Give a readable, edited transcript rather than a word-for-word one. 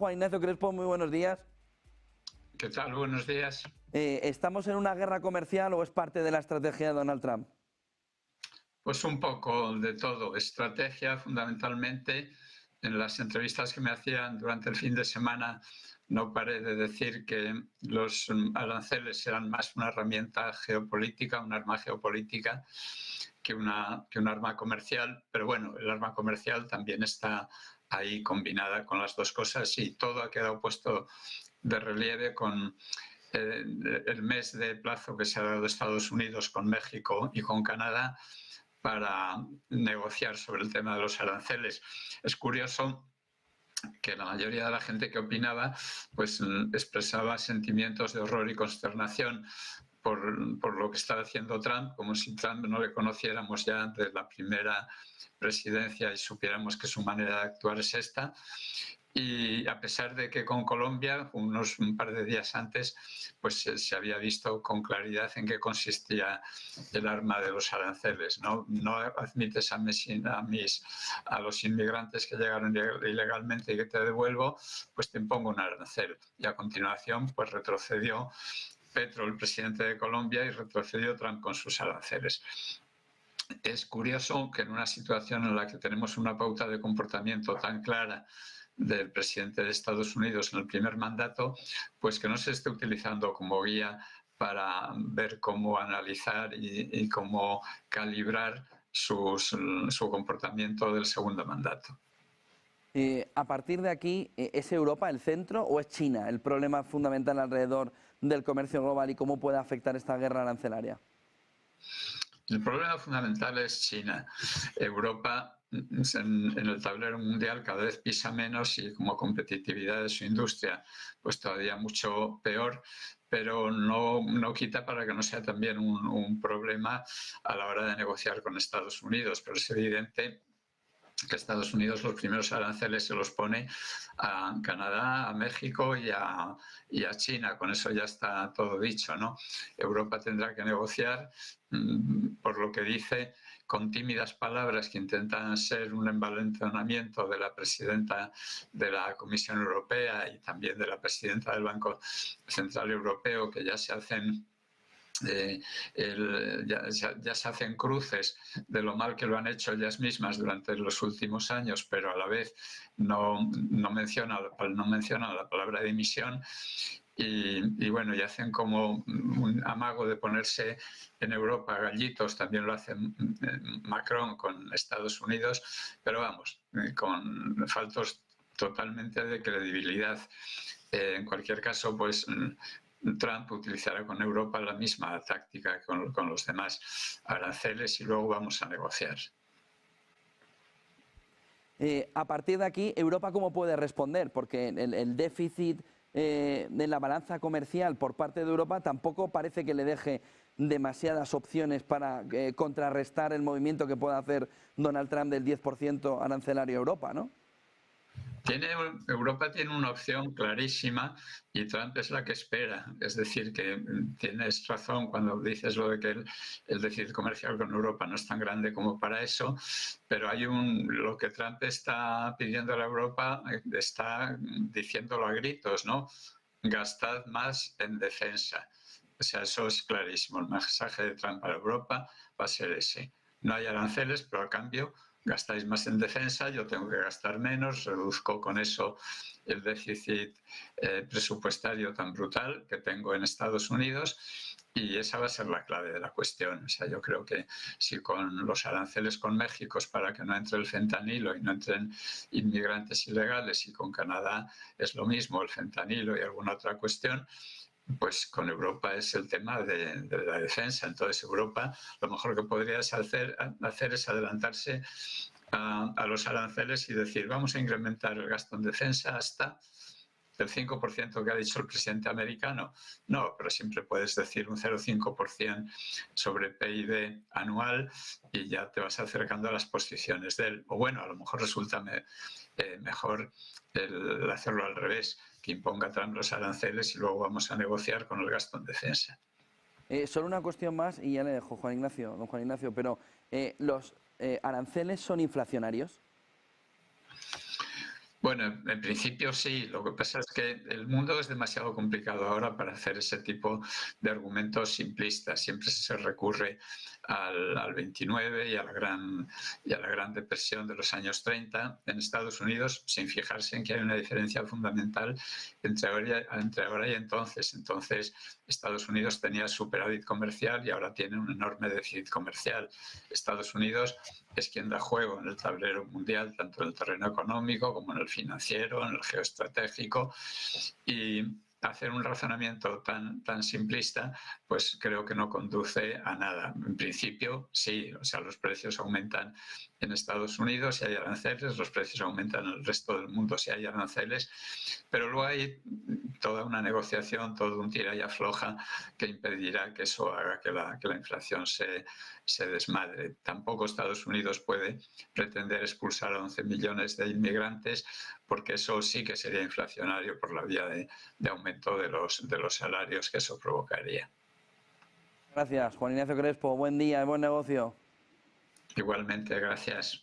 Juan Ignacio Crespo, muy buenos días. ¿Qué tal? Buenos días. ¿Estamos en una guerra comercial o es parte de la estrategia de Donald Trump? Pues un poco de todo. Estrategia, fundamentalmente. En las entrevistas que me hacían durante el fin de semana no paré de decir que los aranceles eran más una herramienta geopolítica, un arma geopolítica, que un arma comercial. Pero bueno, el arma comercial también está ahí combinada con las dos cosas y todo ha quedado puesto de relieve con el mes de plazo que se ha dado Estados Unidos con México y con Canadá para negociar sobre el tema de los aranceles. Es curioso que la mayoría de la gente que opinaba pues expresaba sentimientos de horror y consternación por lo que estaba haciendo Trump, como si Trump no le conociéramos ya de la primera presidencia y supiéramos que su manera de actuar es esta. Y a pesar de que con Colombia, un par de días antes, pues se había visto con claridad en qué consistía el arma de los aranceles. No admites a los inmigrantes que llegaron ilegalmente y que te devuelvo, pues te impongo un arancel. Y a continuación, pues retrocedió Petro, el presidente de Colombia, y retrocedió Trump con sus aranceles. Es curioso que en una situación en la que tenemos una pauta de comportamiento tan clara del presidente de Estados Unidos en el primer mandato, pues que no se esté utilizando como guía para ver cómo analizar y cómo calibrar su comportamiento del segundo mandato. A partir de aquí, ¿es Europa el centro o es China el problema fundamental alrededor del comercio global y cómo puede afectar esta guerra arancelaria? El problema fundamental es China. Europa en el tablero mundial cada vez pisa menos y como competitividad de su industria pues todavía mucho peor, pero no quita para que no sea también un problema a la hora de negociar con Estados Unidos. Pero es evidente que Estados Unidos los primeros aranceles se los pone a Canadá, a México y a China. Con eso ya está todo dicho, ¿no? Europa tendrá que negociar, por lo que dice, con tímidas palabras que intentan ser un envalentonamiento de la presidenta de la Comisión Europea y también de la presidenta del Banco Central Europeo, que ya se hacen ya se hacen cruces de lo mal que lo han hecho ellas mismas durante los últimos años, pero a la vez no mencionan la palabra dimisión. Y bueno, y hacen como un amago de ponerse en Europa gallitos, también lo hace Macron con Estados Unidos, pero vamos, con faltos totalmente de credibilidad. En cualquier caso, pues Trump utilizará con Europa la misma táctica con los demás aranceles y luego vamos a negociar. A partir de aquí, ¿Europa cómo puede responder? Porque el déficit de la balanza comercial por parte de Europa tampoco parece que le deje demasiadas opciones para contrarrestar el movimiento que pueda hacer Donald Trump del 10% arancelario a Europa, ¿no? Europa tiene una opción clarísima y Trump es la que espera. Es decir, que tienes razón cuando dices lo de que el déficit comercial con Europa no es tan grande como para eso, pero hay lo que Trump está pidiendo a la Europa, está diciéndolo a gritos, ¿no? Gastad más en defensa. O sea, eso es clarísimo. El mensaje de Trump para Europa va a ser ese. No hay aranceles, pero a cambio gastáis más en defensa, yo tengo que gastar menos, reduzco con eso el déficit presupuestario tan brutal que tengo en Estados Unidos y esa va a ser la clave de la cuestión. O sea, yo creo que si con los aranceles con México es para que no entre el fentanilo y no entren inmigrantes ilegales y con Canadá es lo mismo, el fentanilo y alguna otra cuestión, pues con Europa es el tema de la defensa. Entonces Europa lo mejor que podría hacer es adelantarse a los aranceles y decir vamos a incrementar el gasto en defensa hasta el 5% que ha dicho el presidente americano. No, pero siempre puedes decir un 0,5% sobre PIB anual y ya te vas acercando a las posiciones de él. O bueno, a lo mejor resulta mejor el hacerlo al revés, que imponga Trump los aranceles y luego vamos a negociar con el gasto en defensa. Solo una cuestión más y ya le dejo, don Juan Ignacio, pero ¿los aranceles son inflacionarios? Bueno, en principio sí. Lo que pasa es que el mundo es demasiado complicado ahora para hacer ese tipo de argumentos simplistas. Siempre se recurre al 29 y a la gran depresión de los años 30 en Estados Unidos, sin fijarse en que hay una diferencia fundamental entre ahora y entonces. Entonces, Estados Unidos tenía superávit comercial y ahora tiene un enorme déficit comercial. Estados Unidos es quien da juego en el tablero mundial, tanto en el terreno económico como en el financiero, en el geoestratégico, y hacer un razonamiento tan simplista, pues creo que no conduce a nada. En principio, sí, o sea, los precios aumentan en Estados Unidos si hay aranceles, los precios aumentan en el resto del mundo si hay aranceles, pero luego hay toda una negociación, todo un tira y afloja que impedirá que eso haga que la inflación se desmadre. Tampoco Estados Unidos puede pretender expulsar a 11 millones de inmigrantes, porque eso sí que sería inflacionario por la vía de aumento de los salarios que eso provocaría. Gracias, Juan Ignacio Crespo. Buen día y buen negocio. Igualmente, gracias.